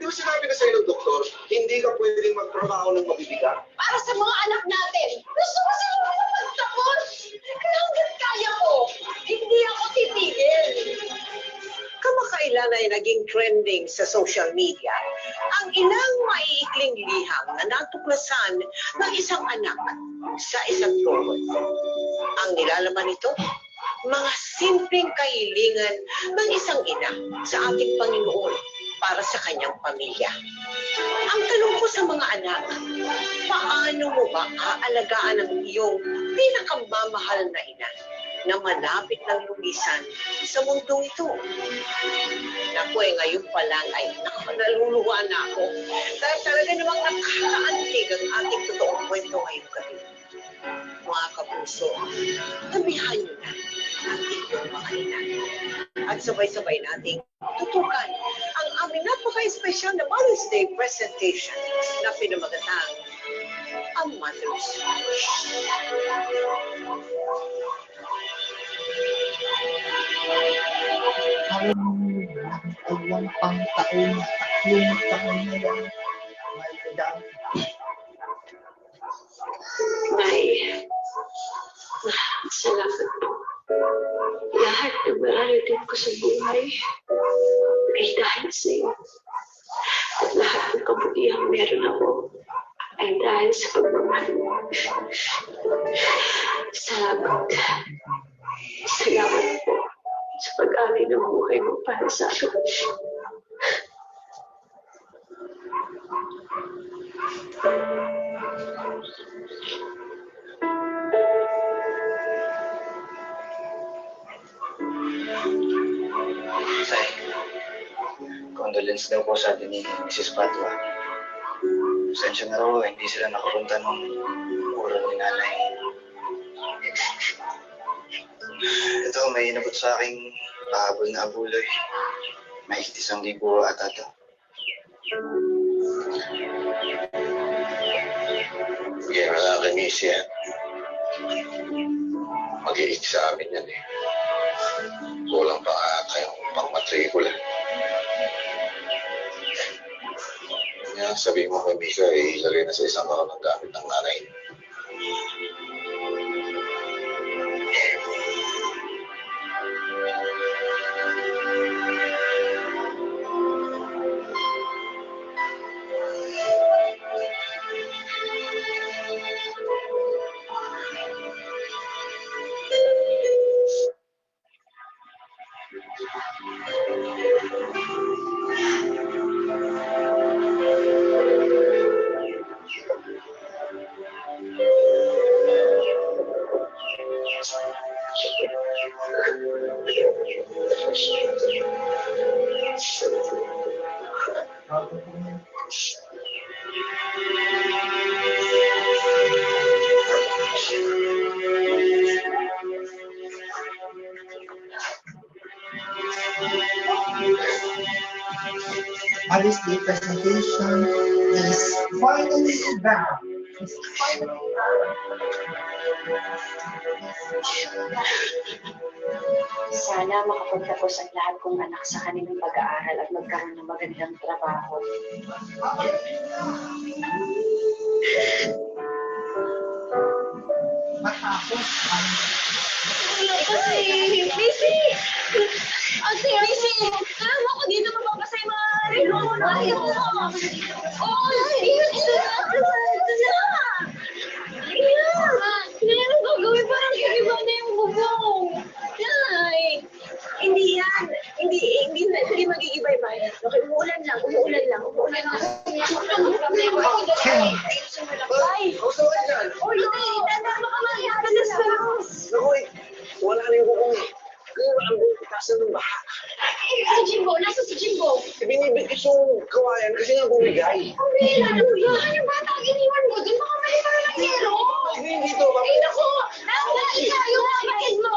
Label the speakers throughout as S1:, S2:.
S1: Di ba sinabi na sa'yo ng doktor, hindi ka pwedeng magtrabaho ng mabibigat?
S2: Para sa mga anak natin, gusto ko silang magtapos. Kaya hanggat kaya ko, hindi ako titigil.
S3: Kamakailan ay naging trending sa social media ang ilang maiikling liham na natuklasan ng isang anak sa isang tuhod. Ang nilalaman nito, mga simpleng kahilingan ng isang ina sa ating Panginoon para sa kanyang pamilya. Ang tanong ko sa mga anak, paano mo ba aalagaan ang iyong pinakamamahal na ina na malapit ng lumisan sa mundong ito? Naku, ngayon pa lang ay naluluwa na ako dahil talaga namang nakakaantig ang ating totoong kwento ngayong gabi. Mga kapuso, tabihan niyo na ang inyong mga ina. At sabay-sabay nating tutukan ang aming napaka-espesyal na Mother's Day presentation na pinamagatang ang Mother's Wish.
S4: Alam mo, tatlong pang taon, tatlong taon na yan. May kadang.
S5: Nay, salamat po. Lahat ng mararating ko sa buhay ay dahil sa iyo. At lahat ng kabutihang meron ako ay dahil sa pagmamahal mo. Salamat. Salamat po sa pag-alay ng buhay mo para sa akin.
S6: Tay, condolence daw po sa atin ni Mrs. Patwa. Pasensya na raw, hindi sila nakapunta nung oral ni nanay. Ito, may inabot sa aking pahabol na abuloy. May 1,000 ata to.
S1: Sige, malaki miss yan. Mag-i-examine yan eh. Kulang pa kayong pang-matrikula. Kaya sabihin mo kay Mika, ilagay na sa isang araw ng gamit ng nanay.
S4: Mother's Day presentation is finally back.
S5: Sana makapagtapos ang lahat kong anak sa kanilang pag-aaral at magkaroon ng magandang trabaho.
S4: Matapos ang
S2: Kasi, Missy! Ate, Missy! Alam mo ko dito mapapasay mga relo. Ayaw ko. Oo, yun. Ito na. Yan ang gagawin. Parang iba na yung bubong. Yan. Hindi yan. Hindi mag-iiba-iba. Okay, umuulan lang. Ay!
S1: Gusto ka dyan?
S2: Uy, tanda mo ka mag-iadalas ka lang.
S1: Naku, wala na yung bukong eh. Kaya ang buong pitasan ng baha.
S2: Si Jimbo, nasa si Jimbo.
S1: Ibinibigis yung kawayan kasi nga bumigay.
S2: Ang bihira, yung bata ang iniwan mo. Doon baka mali para ng yero.
S1: Sige, dito.
S2: Ay, naku! Nakita yung kapatid mo!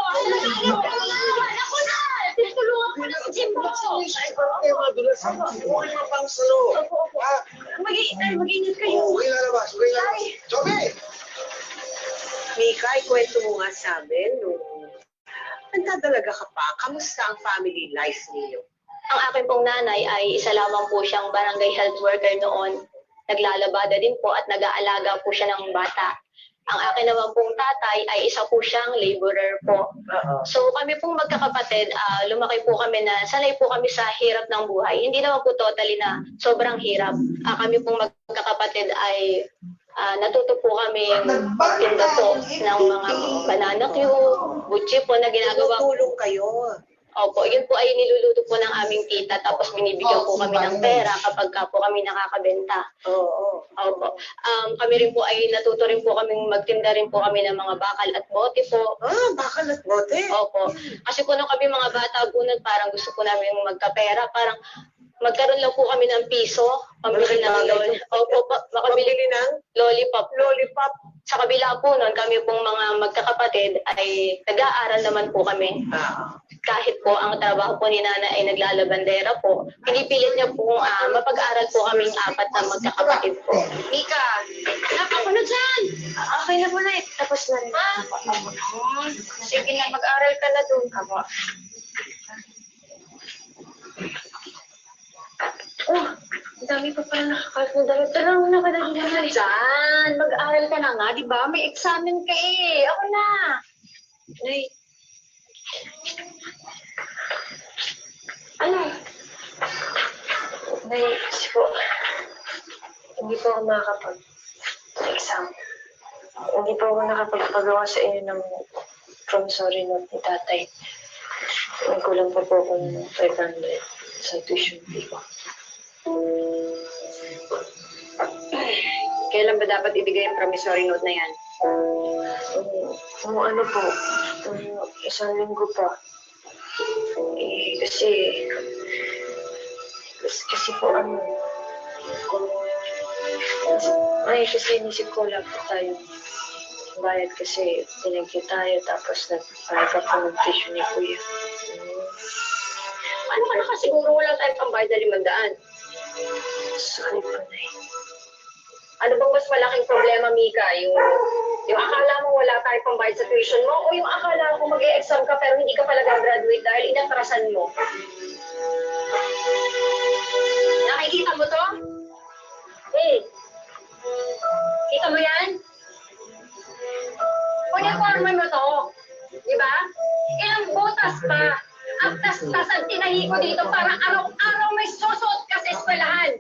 S2: Naku na! Tinutulungan ko na si Jimbo!
S1: Ay, parang kayo madulas. Huwag mo pang salo.
S2: Opo.
S1: Ha?
S2: Mag-ingat kayo.
S1: Oo, huwag lalabas. Chobe!
S3: Mika, ikwento mo nga sa amin nung nagdadalaga ka pa, kamusta ang family life ninyo?
S5: Ang aking pong nanay ay isa lamang po siyang barangay health worker noon. Naglalabada din po at nag-aalaga po siya ng bata. Ang akin naman pong tatay ay isa po siyang laborer po. So kami pong magkakapatid, lumaki po kami na sanay po kami sa hirap ng buhay. Hindi naman po totally na sobrang hirap. Kami pong magkakapatid ay natuto po kami magtinda po ng mga banana cue, butchi po na ginagawa.
S3: Tulong kayo.
S5: Opo, yun po ay niluluto po ng aming tita tapos binibigyan po kami ng pera kapag ka po kami nakakabenta.
S3: Oo.
S5: Opo. Kami rin po ay natuto rin po kaming magtinda rin po kami ng mga bakal at bote po.
S3: Bakal at bote.
S5: Opo. Kasi po nung kami mga bata po nun, parang gusto po namin magkapera. Parang magkaroon lang po kami ng piso. Pambili ng loli. Opo, makabili
S3: ng
S5: lollipop.
S3: lollipop.
S5: Sa kabila po nun, kami pong mga magkakapatid ay nag-aaral naman po kami. Kahit po ang trabaho po ni Nana ay naglalabandera po, pinipilit niya po mapag-aral po kaming apat na magkakapatid po.
S2: Mika, ako na dyan. Okay na po na eh. Tapos na rin. Sige na, mag-aral ka na doon. Ako. Oh, ang dami pa pala nakakasunod. Tara na ka na dyan. Mag-aral ka na nga, di ba? May examen ka eh. Ako na. Ay. Ano? Nay, kasi po, hindi po ako makakapag-exam. Hindi po ako nakapagpagawa sa inyo ng promissory note ni tatay. Nagkulang pa po akong 500 sa tuition fee ko.
S3: Kailan ba dapat ibigay ang promissory note na yan?
S2: Ano po, isang linggo pa. Kasi po kasi inisip ko wala po tayo bayad kasi tinagyo tayo tapos nagbayad ka po ng tuition ni Kuya.
S3: Ano ka nakasiguro wala tayong pambayad na 500?
S2: Sorry po, Nay.
S3: Ano bang mas malaking problema, Mika? Yung akala mo wala tayong pambayad sa tuition mo o yung akala mo mag-e-exam ka pero hindi ka pala gagraduate dahil inatrasan mo? Nakikita mo to? Kita mo yan? Uniforme mo to. Diba? Ilang butas pa. Ang tas-tasan tinahi ko dito para araw-araw may susuot ka sa eskwelahan.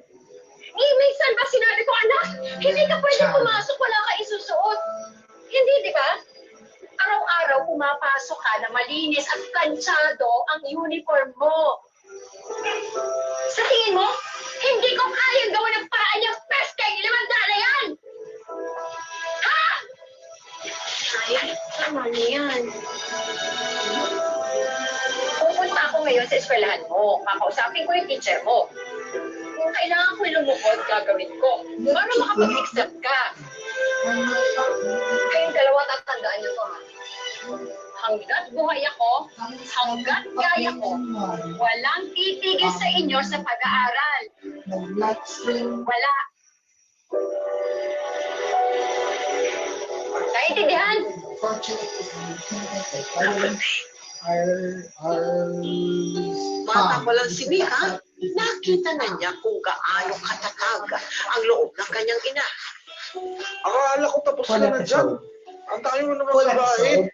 S3: Minsan ba sinabi ko, anak, hindi ka pwede pumasok, wala ka isusuot. Hindi, di ba? Araw-araw pumapasok ka na malinis at planchado ang uniform mo. Sa tingin mo, hindi ko kayang gawa ng paraan yung peskeng 500 na yan! Ha?
S2: Ay, tama na yan.
S3: Pupunta ako ngayon sa eskwelahan mo. Kakausapin ko yung teacher mo. Kung kailangan ko lumukod, gagawin ko. Para makapag-accept ka. Kayong dalawa tatandaan niyo to, ha? Hanggat buhay ako, hanggat gaya ko, walang titigil sa inyo sa pag-aaral. Wala. Naintindihan? Bata pa lang si Mika, nakita na niya kung gaano katatag ang loob ng kanyang ina.
S1: Akala ko tapos ka na dyan. Ang tayo mo naman sa bahay.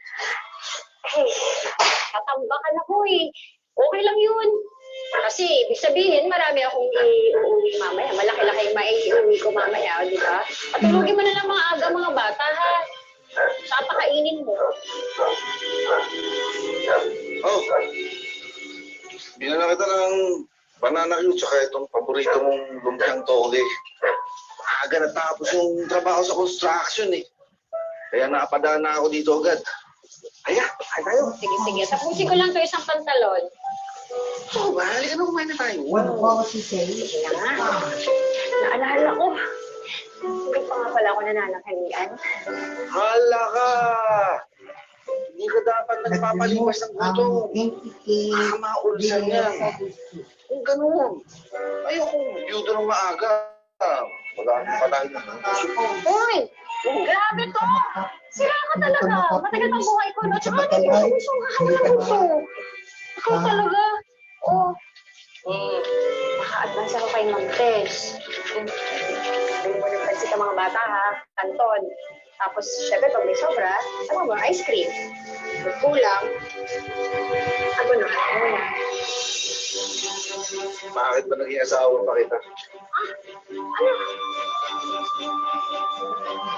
S3: Katambakan ako eh. Okay lang yun. Kasi, ibig sabihin, marami akong iuwi mamaya. Malaki-laki yung maiuwi ko mamaya, di ba? Patulogin mo na lang mga aga mga bata, ha? Saka pakainin mo.
S1: Oh, binala kita ng banana cue tsaka itong paborito mong lumpiang tole. Aga natapos yung trabaho sa construction eh. Kaya nakapadaan na ako dito agad. Kaya, kain tayo.
S3: Sige. Tapusin ko lang to isang pantalon.
S1: Oh, halika na kumain na tayo.
S3: Sige na. Naalala ko. Hindi pa nga pala ako nananakalian.
S1: Hala ka! Hindi ka dapat nagpapalipas ng gutom. Maulsan yan. Kung ganun. Ayokong byudo ng maaga. Wala akong patahin na.
S3: Uy! Grabe to! Sira ka talaga. Matagal ang buhay ko, no? Tsaka hindi ko gusto nga ng gusto. Ikaw talaga. Oh.
S7: Asa ko kay Ma'am Tess? Hindi mo napansin sa mga bata ha, Anton. Tapos, syempre, pag may sobra, sama mo, ice cream. Pag kulang, ako na, ano na.
S1: Bakit ba naging asawa pa kita?
S7: Ano?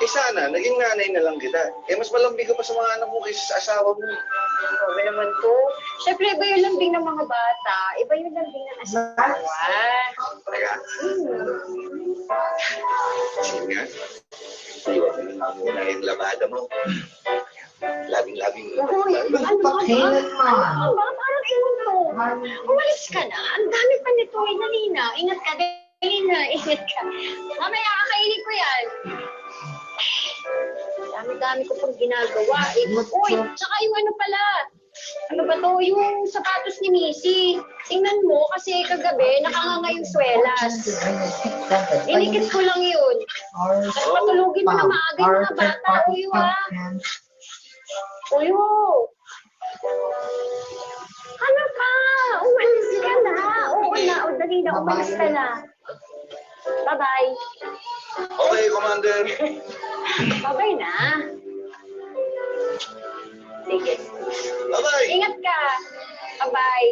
S1: Eh sana, naging nanay na lang kita. Eh mas malambing ka pa sa mga anak mo kaysa sa asawa mo.
S7: Sabi naman to. Syempre, iba yung lambing ng mga bata. Iba yung lambing ng asawa.
S1: Teka. Sige nga. Iwan mo na muna yung labada mo. Labing-labing.
S7: Uy, ano ba? Ano ba? Parang iwan to. Umalis ka na. Ang dami pa nito. Nalina. Ingat ka. Nalina. Ingat ka. Mamaya kakainin ko yan. Dami-dami ko pang ginagawa. Uy, tsaka yung ano pala. Ano ba to? Yung sapatos ni Missy. Tingnan mo kasi kagabi nakanganga yung swelas. Inikit ko lang yun. Tapos patulugin mo na maaga yung mga bata. Uyo ha. Uyo. Ano ka? Umalis ka na. Oo na. O dali na. Umalis ka na. Bye-bye.
S1: Okay, Commander.
S7: Bye-bye na. Sige.
S1: Bye-bye.
S7: Ingat ka. Bye-bye.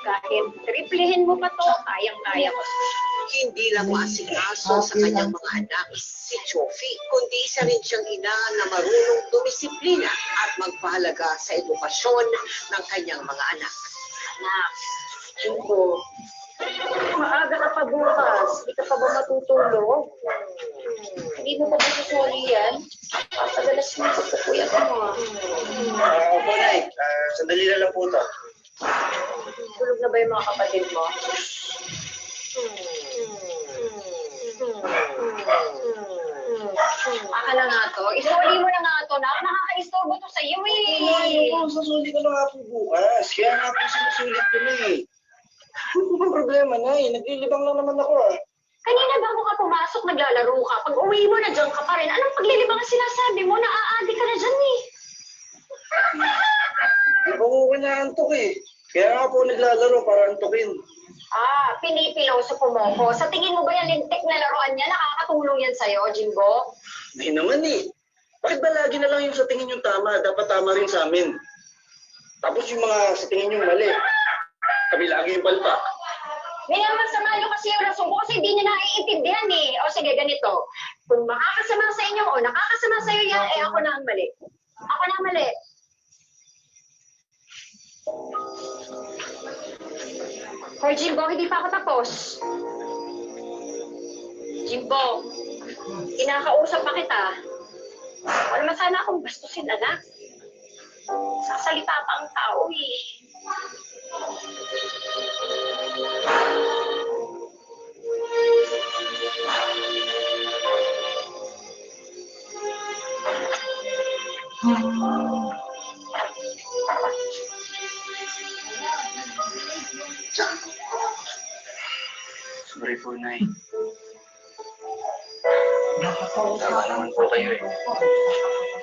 S7: Kahit triplihin mo pa to, kayang-kaya ko.
S3: Hindi lang maasikaso sa kanyang mga anak si Chofi, kundi isa rin siyang ina na marunong dumisiplina at magpahalaga sa edukasyon ng kanyang mga anak.
S7: Anak, Jimbo, maaga ka pa bukas. Hindi ka pa ba matutulog? Hindi mo pa ba susuli yan? Pagadalas mo sa pupuyat mo.
S1: Opo, Nay. Sandali na lang po ito.
S7: Tulog na ba yung mga kapatid mo? Aka na nga to. Isuli mo na nga to. Nakaka-istorbo to sa iyo eh.
S1: Susuli ko na nga po bukas. Kaya nga po sinusulit ko na eh. Ano bang problema, Nay? Naglilibang lang naman ako ah.
S7: Kanina bago ka pumasok, naglalaro ka. Pag uwi mo, nandiyan ka pa rin. Anong paglilibang ang sinasabi mo? Naaadi ka na dyan eh.
S1: Iba ko kanya-antok eh. Kaya nga po naglalaro para antokin.
S7: Pinipilaw sa pumoko. Sa tingin mo ba yung lintik na laruan niya? Nakakatulong yan sa'yo, Jimbo?
S1: Hindi naman eh. Bakit ba lagi na lang yung sa tingin yung tama? Dapat tama rin sa amin. Tapos yung mga sa tingin yung mali. Kami lagi yung palpak.
S7: May naman sama nyo kasi yung rason ko kasi hindi niya naiintindihan eh. O sige, ganito. Kung makakasama sa inyo o nakakasama sa iyo yan, ako na ang mali. Ako na ang mali. Hoy, Jimbo, hindi pa ako tapos. Jimbo, kinakausap pa kita. Wala naman sana akong bastusin, anak. Sasalita pa ang tao eh.
S6: Sorry po, Nay. Tama naman po kayo eh.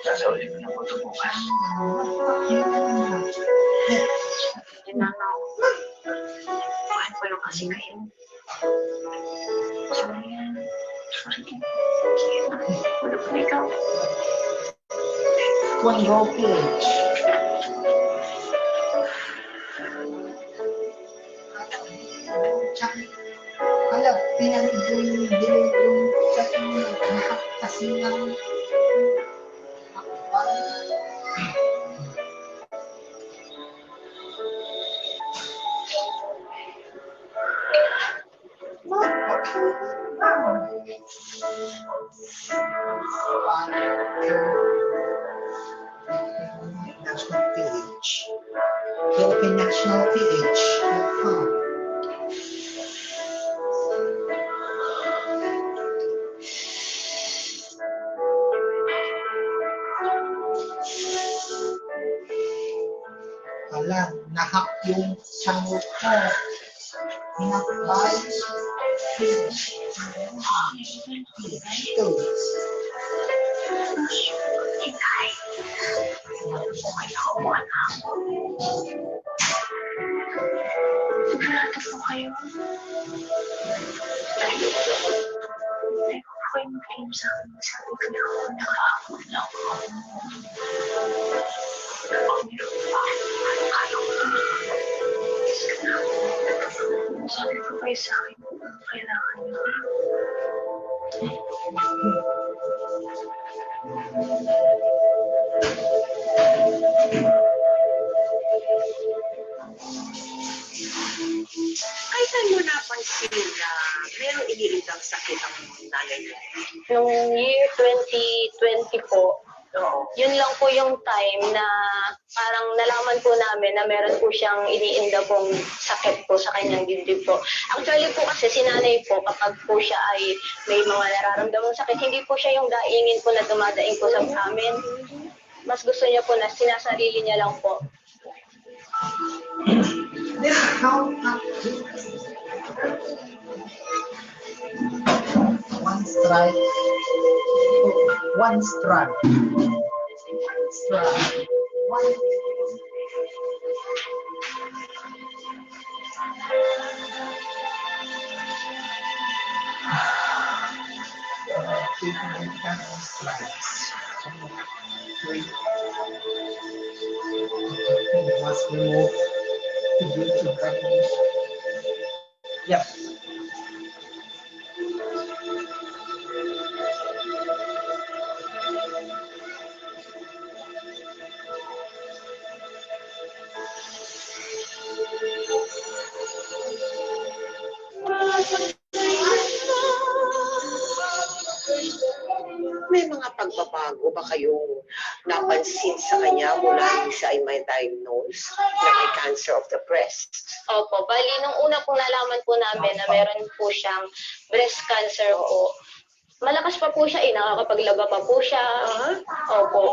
S6: Sasauli ko na po ito bukas.
S7: Yun na nga. Mahal ko lang kasi kayo. Sorry yan.
S6: Sorry.
S7: Wala pa na ikaw.
S4: One roll page. Alam, pinag-delay yung sa inyo. Kasi lang. National PH. Philippine National PH.com. Ala, nahak yung sangot ko. Hinakbay. Ito.
S5: Sigurado po kayo. Hindi ko kayo mag-claim sa akin. Sabi ko na ako nakahapon lang. Sabi ko kayo sa akin kung kailangan niyo.
S3: Kailan mo napansin na meron iniindang sakit ang nanay mo?
S7: Noong year 2020 po, yun lang po yung time na parang nalaman po namin na meron po siyang iniinda pong sakit po sa kanyang dibdib po. Actually po kasi si nanay po, kapag po siya ay may mga nararamdamang sakit, hindi po siya yung daingin po na dumadaing po sa amin. Mas gusto niya po na sinasarili niya lang po.
S4: Then how one strike, one strike, one. Must remove to do to practice. Yep.
S3: May mga pagbabago ba kayong napansin sa kanya mula nung siya ay may diagnose na may cancer of the breast?
S7: Opo, bali nung una pong nalaman po namin na meron po siyang breast cancer po, malakas pa po siya nakakapaglaba pa po siya. Opo.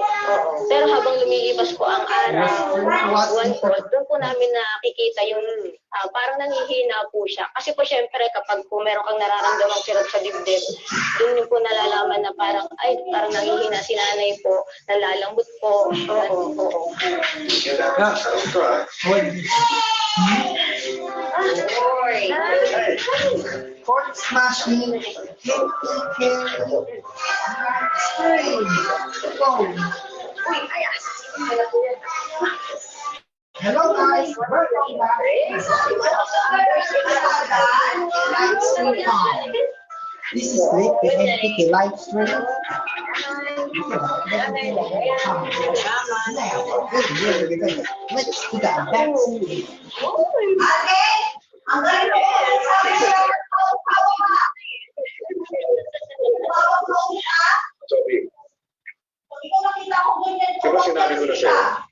S7: Pero habang lumilipas po ang araw, doon po namin nakikita yung parang nanghihina po siya. Kasi po syempre kapag po meron kang nararamdamang kirot sa dibdib, doon yung po nalalaman na parang nanghihina si nanay po, nalalambot po.
S4: Court smashing, hello guys, welcome back. This is Rick, the NPK live stream. Let's do that back.
S8: Ang galing mo! Sabi ko lang,
S1: Sorry,
S8: hindi ko makita ko ganyan.
S1: di ba sinabi ko na sa'yo?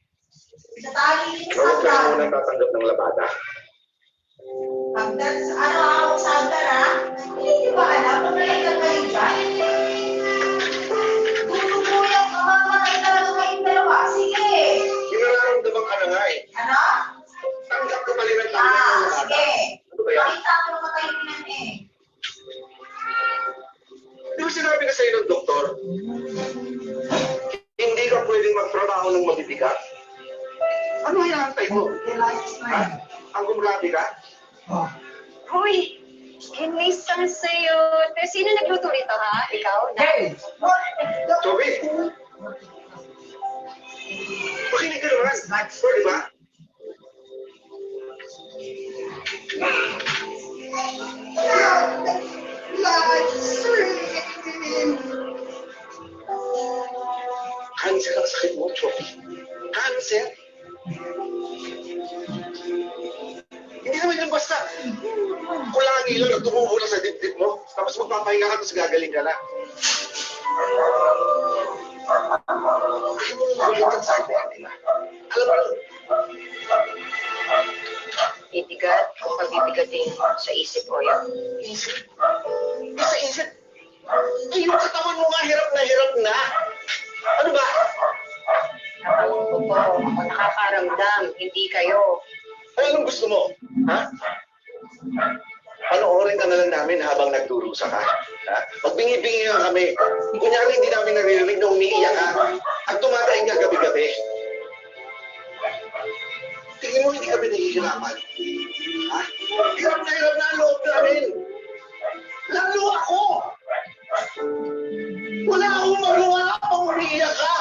S8: Sa tali ni
S1: Huwag ka
S8: Sandra.
S1: muna tatanggap ng labada.
S8: Hagdan sa hawak Sandra na. Hindi ba alam kung nalagyan ka rin dyan? Tutuluyang kamamatay talaga kayong dalawa. Sige.
S1: Kinararamdaman ka na nga eh.
S8: Ano?
S1: Tanggap ka pala ng labada.
S8: Sige.
S1: Ano ba yan?
S8: Makita ko naman kayo niyan eh.
S1: Di ba sinabi ka sa'yo ng doktor? Hindi ka pwedeng magtrabaho ng mabibigat? Ano hinahantay mo? Ha? Ang gumrabi ka?
S4: Oh.
S7: Hoy! Kinisang sa'yo. Sino nagluto rito ha? Ikaw?
S4: Hey!
S1: Sobi! Makinig ka naman. Pwede ba? Cancer ang sakit mo, Chobi. Cancer? Hindi naman yan basta. Kulangi lang at tumubo na sa dibdib mo. Tapos magpapahinga ka tapos gagaling ka na. Ayaw mo magulitan sa akin nila. Alam mo,
S2: Bibigat kung pabibigatin sa isip ko yun.
S1: isip. Sa isip. Ay, yung katawan mo nga hirap na hirap na. Ano ba?
S7: Habang totoo, ako nakakaramdam, hindi kayo.
S1: Ay, anong gusto mo? Ha? Panoorin ka na lang namin habang nagdurusa ka. Ha? Magbingi-bingi nga kami. Kunyari hindi namin naririnig na umiiyak ka. At tumatayin ka gabi-gabi. Tingin mo hindi kami nahihirapan. Ha? Hirap na ang loob namin. Lalo ako! Wala akong magawa pang umiiyak ka.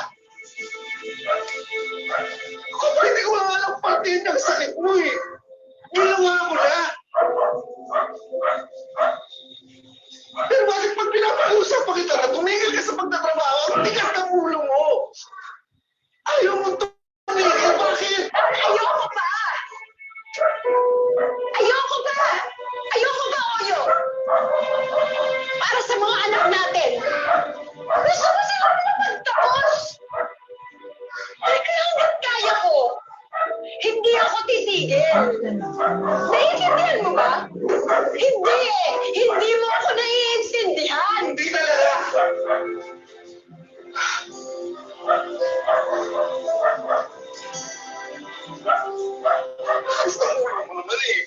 S1: Ako hindi ko lang alam partiin ng sakit mo eh. Ginawa mo na. Pero bakit pag pinapag-usap pa kita na tumigil ka sa pagtatrabaho, ang tigas ng ulo mo? Ayaw mo tumigil, bakit?
S3: Ayoko ba? Ayoko ba? Ayoko ba, Oyo? Para sa mga anak natin. Gusto ko sila pinapagtapos. Ay, kaya hanggang kaya ko. Hindi ako titigil. Naiintindihan mo ba? Hindi eh. Hindi mo ako naiintindihan.
S1: Hindi talaga! Gusto mo naman eh.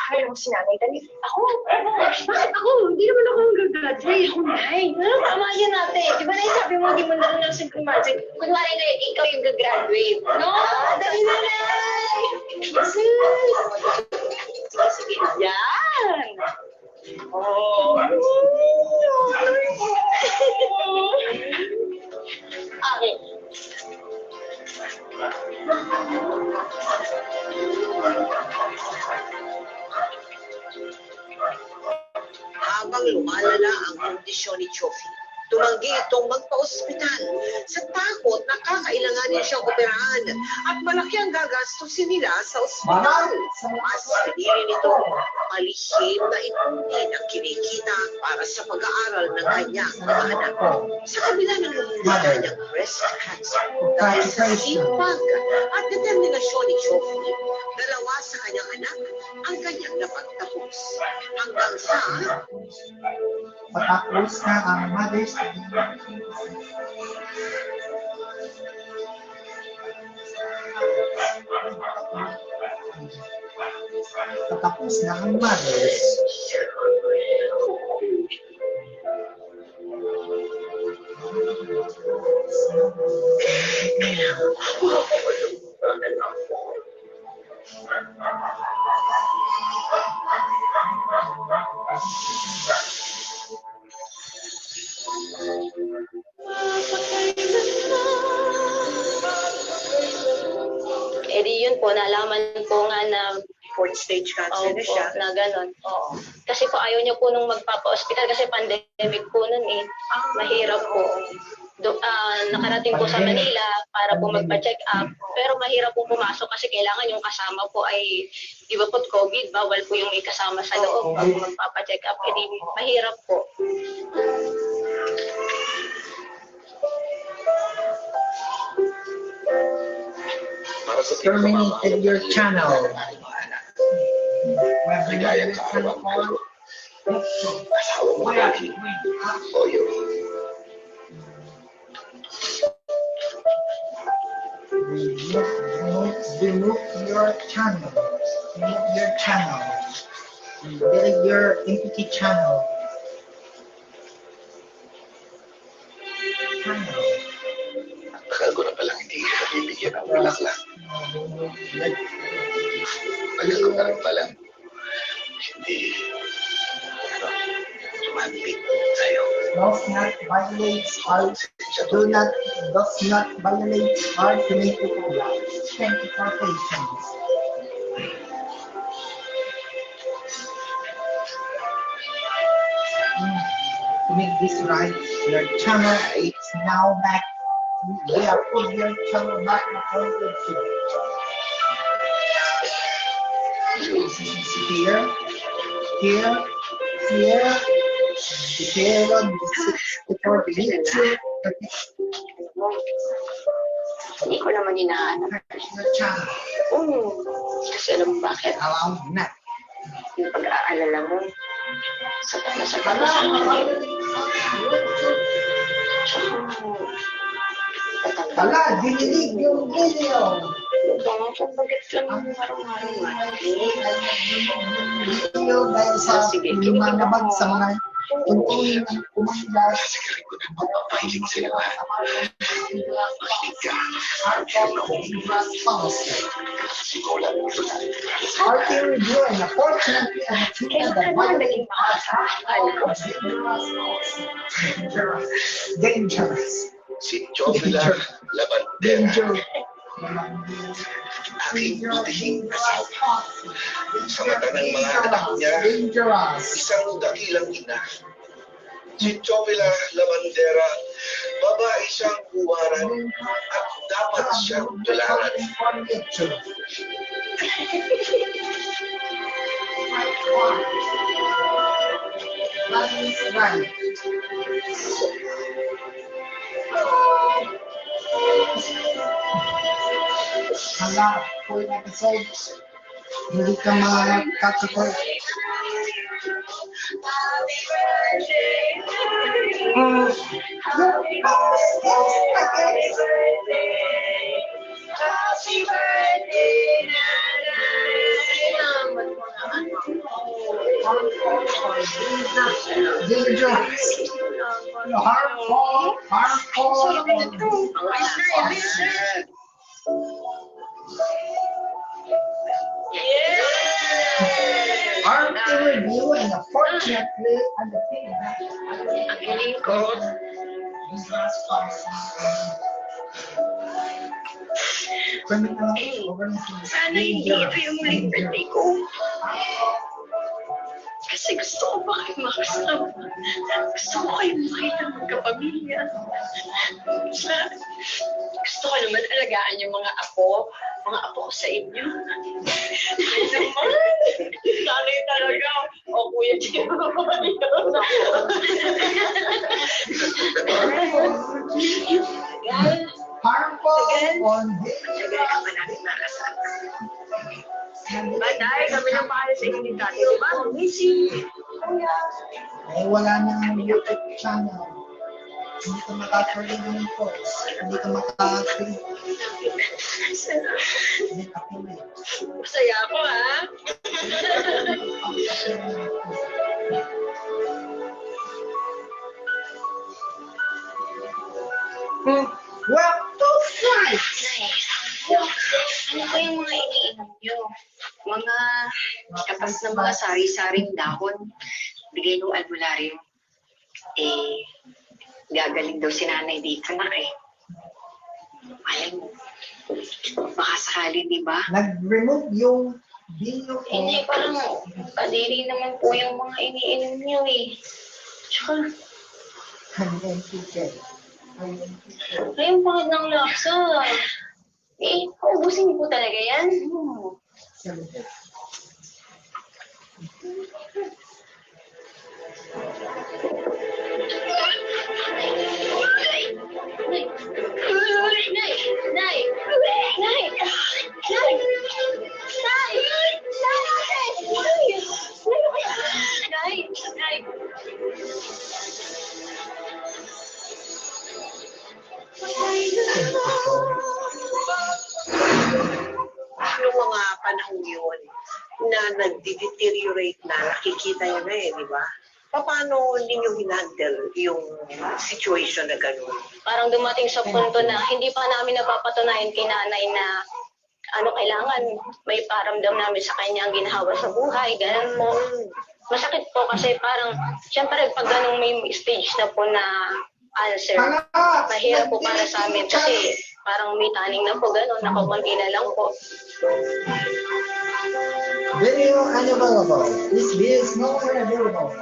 S2: Alam mo si Nanay, dali. Ako? Bakit ako? Hindi naman ako ang gagraduate. Ako, Nay. Tama yan natin. Di ba, Nay, sabi mo, di mo na lang simple magic. Kunwari na ikaw yung gagraduate. No? Dali na, Nay! Sige. Yan! Oh! Okay.
S3: Habang lumalala ang kondisyon ni Chofi, tumanggi itong magpa-ospital sa takot na kakailanganin siyang operahan at malaki ang gagastusin nila sa ospital. Mas pinili nito palihim na ipunin ang kinikita para sa pag-aaral ng kanyang mga anak. Sa kabila ng lumulita niyang breast cancer, dahil sa sipag at determinasyon ni Chofi, dalawa sa kanyang anak ang kanyang napagtapos. Hanggang sa
S4: patapos na ang Mother's Day. Patapos na ang Mother's.
S7: Eh di yun po, nalaman po nga na
S3: fourth stage cancer na siya.
S7: na gano'n. Oo. Kasi po ayaw niya po nung magpapa-hospital kasi pandemic po nun eh. Mahirap po. Nakarating po sa Manila para po magpa-check up. Pero mahirap po pumasok kasi kailangan yung kasama po ay, di ba po COVID, bawal po yung ikasama sa loob pag magpapa-check up. Eh di mahirap po.
S4: Terminated your channel.
S1: Ligayang kaarawan ko. Asawa mo lagi. Oyo.
S4: Remove your channel. Remove your channel. Delete your empty channel.
S1: Tagal ko na palang hindi ka bibigyan ng bulaklak. Tagal ko na rin palang hindi romantic sa'yo.
S4: Does not violate our does not violate our community. Thank you for patience. to make this right. Your channel is now back. We have put your channel back on YouTube. Here, here, here, here on the 64 YouTube.
S5: Hindi ko naman hinahanap.
S4: Your channel.
S5: Kasi alam mo bakit?
S4: Allow not.
S5: Yung pag-aalala mo, sapat na sa akin yun. Tsaka,
S4: Wala, dinilig yung video.
S5: kung bagit lang yung araw-araw natin.
S4: Video dahil sa lumalabag sa mga tuntunin ng kumandas.
S1: Mapapahiling sila. Makinig ka.
S4: RT review and unfortunately I have seen that one dangerous.
S1: Si Jovila Labandera,
S4: Dangerous.
S1: aking butihing asawa. Sa mata ng mga anak niya,
S4: Dangerous.
S1: isang dakilang ina. Si Jovila Labandera, babae siyang buwaran at dapat siyang tularan.
S4: That is right. Hala, full episodes. Hindi ka makakapit. Dangerous. Harmful. RT review and unfortunately and the thing
S5: Ang hiling ko,
S4: criminal organization.
S5: sana hindi ito yung muling birthday ko. Kasi gusto ko ba kayo makasama? Gusto ko kayo makita magkapamilya. Gusto ko naman alagaan yung mga apo ko sa inyo. Ay naman, sanay talaga. O Kuya Jim,
S4: Harmful on
S5: Tagay ka ba natin nakasama? Batay, kami lang mahal sa inyo ni Tati, di ba? Missy!
S4: eh wala nang YouTube channel. Hindi ka makakarinig ng post. Hindi ka makakarinig. Hindi ka pinig.
S5: Masaya ako, ha?
S4: Well, to fight!
S5: Ano ba yung mga iniinom nyo? Mga kapas na mga sari-saring dahon. Bigay ng albularyo. Eh, gagaling daw si nanay dito na eh. Alam mo, baka sakali, di ba?
S4: Nag-remove yung video ko.
S5: Hindi, parang kadiri naman po yung mga iniinom nyo eh. Tsaka, ayun pangit ng laksa. Eh, paubusin niyo po talaga yan.
S3: Noong mga panahon yun na nag-deteriorate na, nakikita nyo na eh, di ba? Paano ninyo hinandle yung situation na gano'n?
S7: Parang dumating sa punto na hindi pa namin napapatunayan kay nanay na kailangan may paramdam namin sa kanya ang ginahawa sa buhay, ganun po. Masakit po kasi parang, syempre pag ganun may stage na po na answer, mahirap po para sa amin kasi parang may taning na po ganun, nakakunti na lang po.
S4: Video unavailable. This video is no longer available.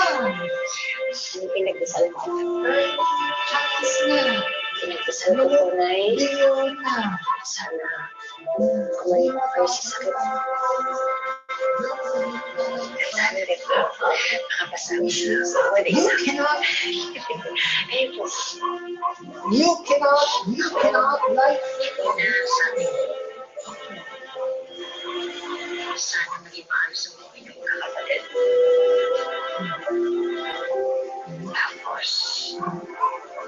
S2: Ano pinagdasal ko?
S4: Chance na.
S2: Pinagdasal ko po, Nay.
S4: Video na.
S2: Sana kumain pa kayo sa sakit. Sana rin po makapasama sa wedding
S4: You
S2: namin.
S4: cannot,
S2: Ayun po.
S4: you cannot like
S2: Sana maging maayos ang buhay ng mga kapatid. Tapos,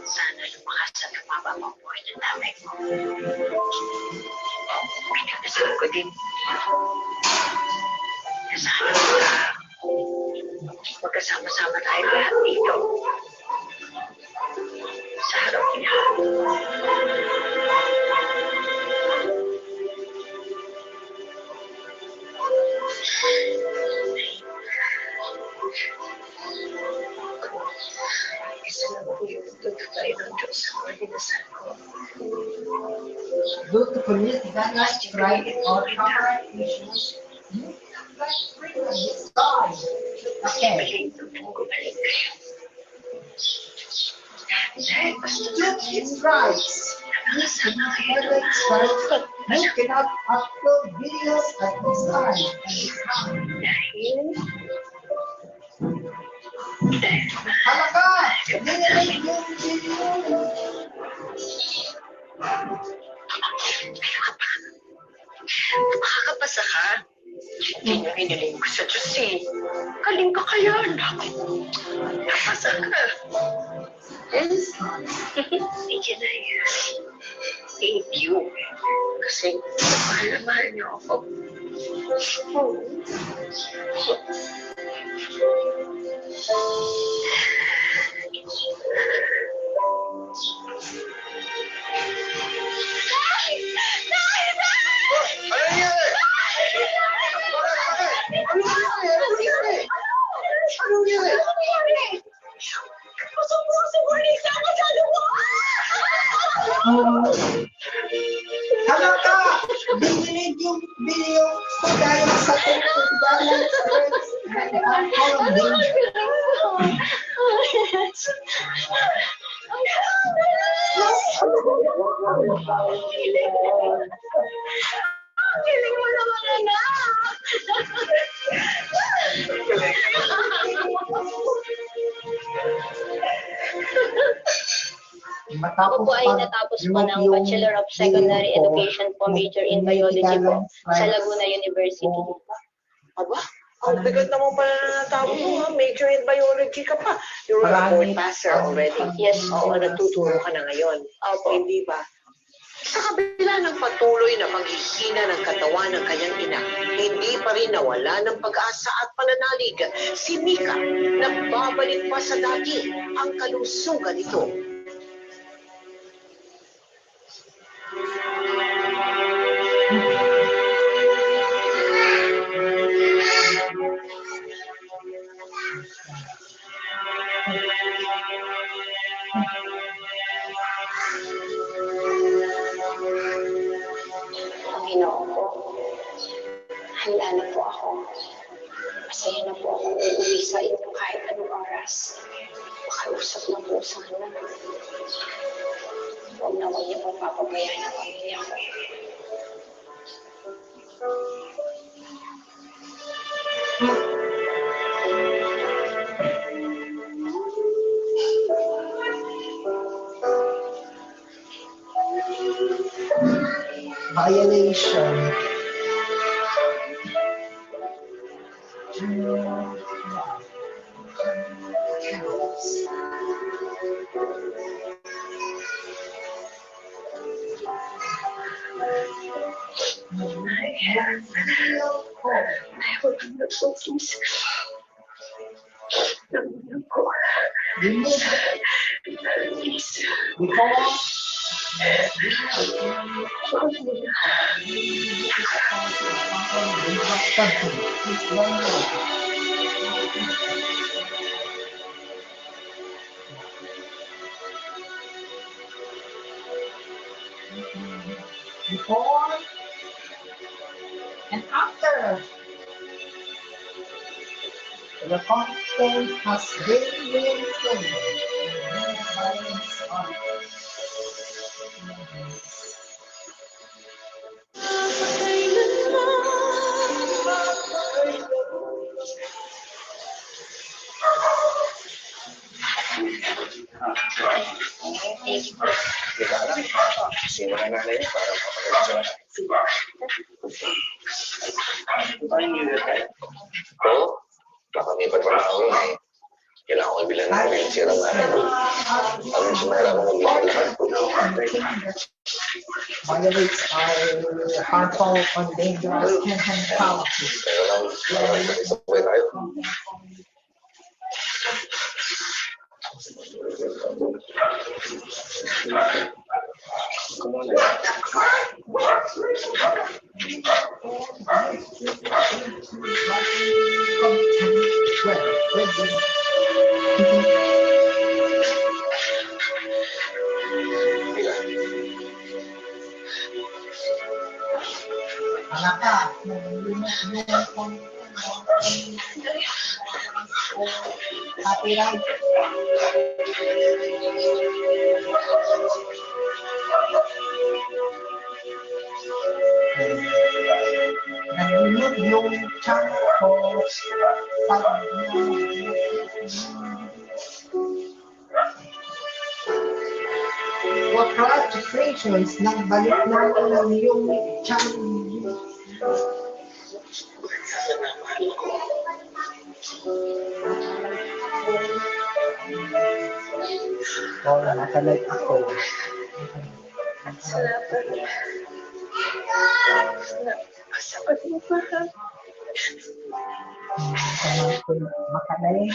S2: sana lumakas at lumaba ang buhay ng tatay ko. Pinagdasal ko din. Na sana magkasama-sama tayo lahat dito. Sa harap niya. Isa lang po yung tututay ng Diyos sa mga dinasal ko.
S4: go to community guidelines, right? Or cover issues. You cannot like freedom. It's God. Okay.
S2: Balik na po gumalik kayo. Dahil basta
S4: Human rights.
S2: nakasama kayo ng
S4: Human rights. You cannot upload videos at this time. Halaka! Nililink yung video.
S2: Makakapasa ka? Hindi nyo hiniling ko sa Diyos eh. Kaling ka kaya, anak. Napasa ka. Thank you, Nay. Thank you. Kasi mahal na mahal niyo ako.
S1: Ano nangyari? Ano nangyari?
S4: Halaka! Nililink yung video ko dahil sa community guidelines, right? And upload danger.
S2: Galing mo naman, anak!
S7: Ako po ay natapos po ng Bachelor of Secondary Education po, major in Biology po, sa Laguna University.
S3: Aba, ang bigat naman pala na natawag mo, ha? Major in biology ka pa. You're a board passer already.
S7: Yes,
S3: Oo, natuturo ka na ngayon.
S7: Opo.
S3: Hindi ba? Sa kabila ng patuloy na paghihina ng katawan ng kanyang ina, hindi pa rin nawala ng pag-asa at pananalig si Mika na babalik pa sa dati ang kalusugan nito.
S2: Panginoon ko, handa na po ako. Masaya na po ako uuwi sa inyo kahit anong oras. Makausap na po sana. Huwag na huwag niyo pong papabayaan ang pamilya ko.
S4: Violation.
S2: Huwag na po, please. Namunan ko.
S4: Remove
S2: Please.
S4: because
S2: Huwag mo na.
S4: before and after. The content has been reinforced. Violence on
S6: Sino na nanay para mapagalit sa Ay, hindi na tayo. Oo? Baka may pagpapala ako eh. Kailangan ko ibilan ng mga sira na ano yung sumahira mo maglakad.
S4: violates our harmful and dangerous content policy.
S6: Pero lang, sabay tayo. Come on.
S4: Copyright. Nag-remove yung chunk ko pag for classifications, nagbalik namin yung chunk. Oh, nakalight ako.
S2: Salamat. Sapat mo pa.
S4: Makalight.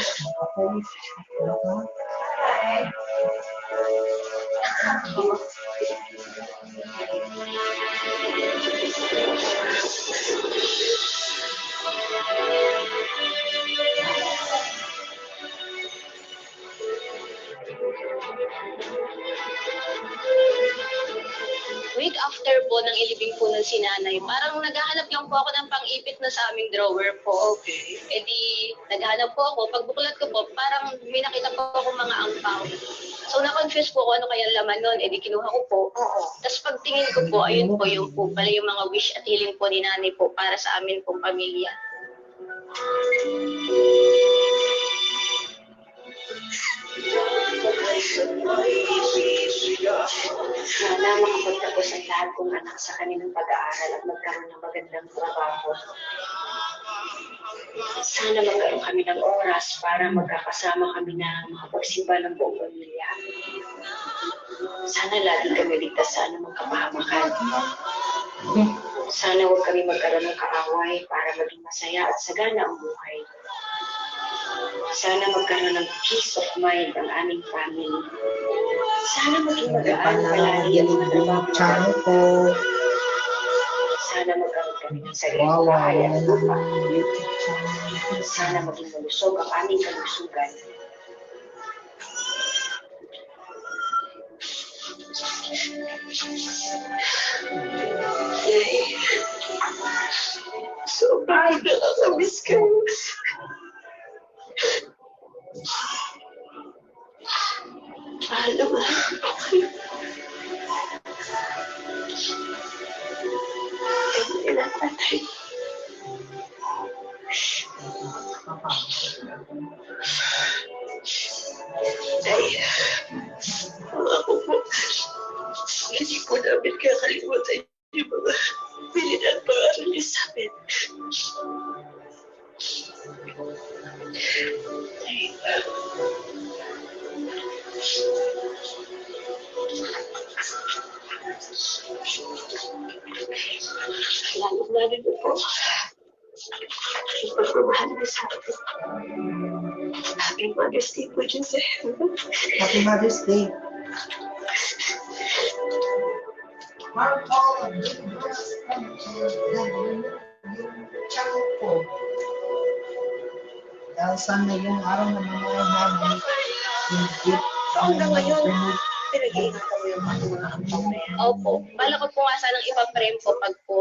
S7: Week after po ng ilibing po ng sinanay, parang naghahanap lang po ako ng pang-ipit na sa aming drawer po.
S3: Okay.
S7: E di, naghahanap po ako. Pagbuklat ko po, parang may nakita po ako mga ampaw. So, na-confuse po ako ano kaya laman nun. E di, kinuha ko po.
S3: Oo.
S7: Tapos pagtingin ko po, ayun po yung po pala yung mga wish at healing po ni nanay po para sa amin pong pamilya.
S5: Sana makapagtapos ang lahat kong anak sa kanilang pag-aaral at magkaroon ng magandang trabaho. Sana magkaroon kami ng oras para magkakasama kami na makapagsimba ng buong pamilya. Sana lagi kami ligtas sa anumang kapahamakan. Sana huwag kami magkaroon ng kaaway para maging masaya at sagana ang buhay. Sana magkaroon ng peace of mind ang aming family. Sana maging magaan palagi ang mga trabaho
S4: Channel
S5: namin.
S4: ko.
S5: Sana magkaroon kami ng sariling bahay at lupa. Sana maging malusog ang aming kalusugan. Yay! Sobrang nakakamiss ko. Mahal na mahal ko kayo. Kayo nila, tatay. Tay, ako po, hindi po namin kakalimutan yung mga pilihan pangaral niyo sa amin. Lalo na po yung pagmamahal niyo sa akin. Happy Mother's Day po dyan sa heaven.
S4: Happy Mother's Day. Harmful and dangerous content. Yung channel ko. Dahil sana yung araw na manood namin, yung gift
S3: Hanggang ngayon, pinag-iingat mo yung mga ampaw na yan.
S7: Opo. Bala ko po nga sanang ipaprem po pag po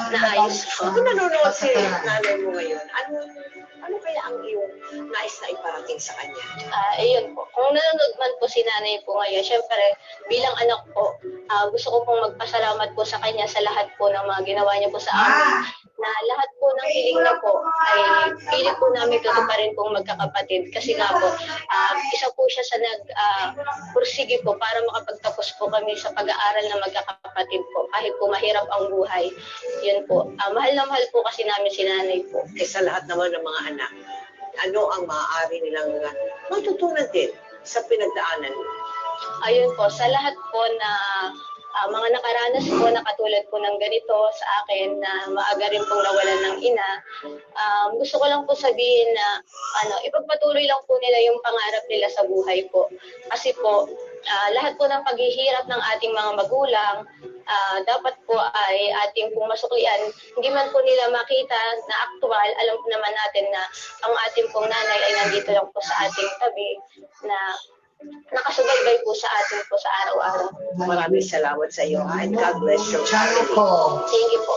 S7: naayos ko.
S3: Kung nanonood si nanay mo ngayon, Ano kaya ang iyong nais na iparating sa kanya?
S5: Ayun po. Kung nanonood man po si nanay po ngayon, syempre, bilang anak po, gusto ko pong magpasalamat po sa kanya sa lahat po ng mga ginawa niya po sa amin. Na lahat po ng hiling na po ay pilit po namin tutuparin pong magkakapatid. Kasi nga po, isa po siya sa pursige po para makapagtapos po kami sa pag-aaral na magkakapatid po. Kahit po mahirap ang buhay. Yun po. Mahal na mahal po kasi namin si nanay po.
S3: Sa lahat naman ng mga anak, ano ang maaari nilang matutunan din sa pinagdaanan mo?
S5: Ayun po, sa lahat po na mga nakaranas po na katulad po ng ganito sa akin na maaga rin pong nawalan ng ina, gusto ko lang po sabihin na ipagpatuloy lang po nila yung pangarap nila sa buhay po. Kasi po, lahat po ng paghihirap ng ating mga magulang, dapat po ay ating pong masuklian. Hindi man po nila makita na aktual, alam po naman natin na ang ating pong nanay ay nandito lang po sa ating tabi na nakasubaybay po sa atin po sa araw-araw.
S3: Maraming salamat sa iyo, and God bless your
S4: Channel
S3: family.
S4: ko.
S5: Thank you po.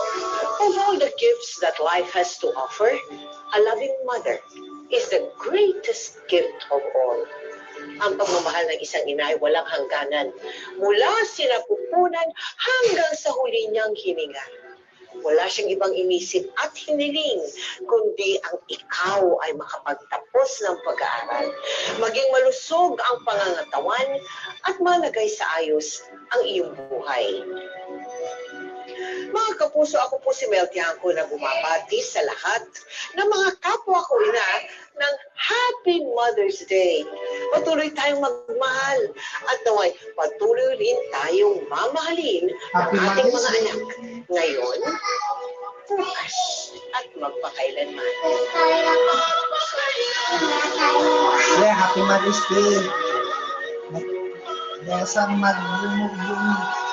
S3: Of all the gifts that life has to offer, a loving mother is the greatest gift of all. Ang pagmamahal ng isang ina ay walang hangganan, mula sinapupunan hanggang sa huli niyang hininga. Wala siyang ibang inisip at hiniling, kundi ang ikaw ay makapagtapos ng pag-aaral, maging malusog ang pangangatawan at malagay sa ayos ang iyong buhay. Mga kapuso, ako po si Mel Tiangco na bumabati sa lahat ng mga kapwa ko ina ng Happy Mother's Day. Patuloy tayong magmahal at naway patuloy rin tayong mamahalin ng ating mga anak. Ngayon, bukas at magpakailanman.
S4: Yeah, Happy Mother's Day. Desang magbumog-bumog.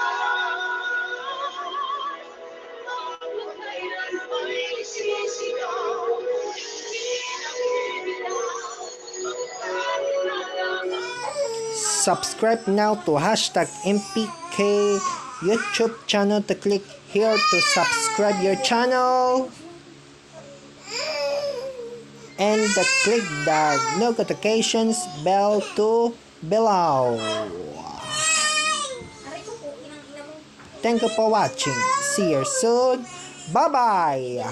S9: Subscribe now to #MPK YouTube channel to click here to subscribe your channel and click the notifications bell to below. Thank you for watching. See you soon. Bye bye.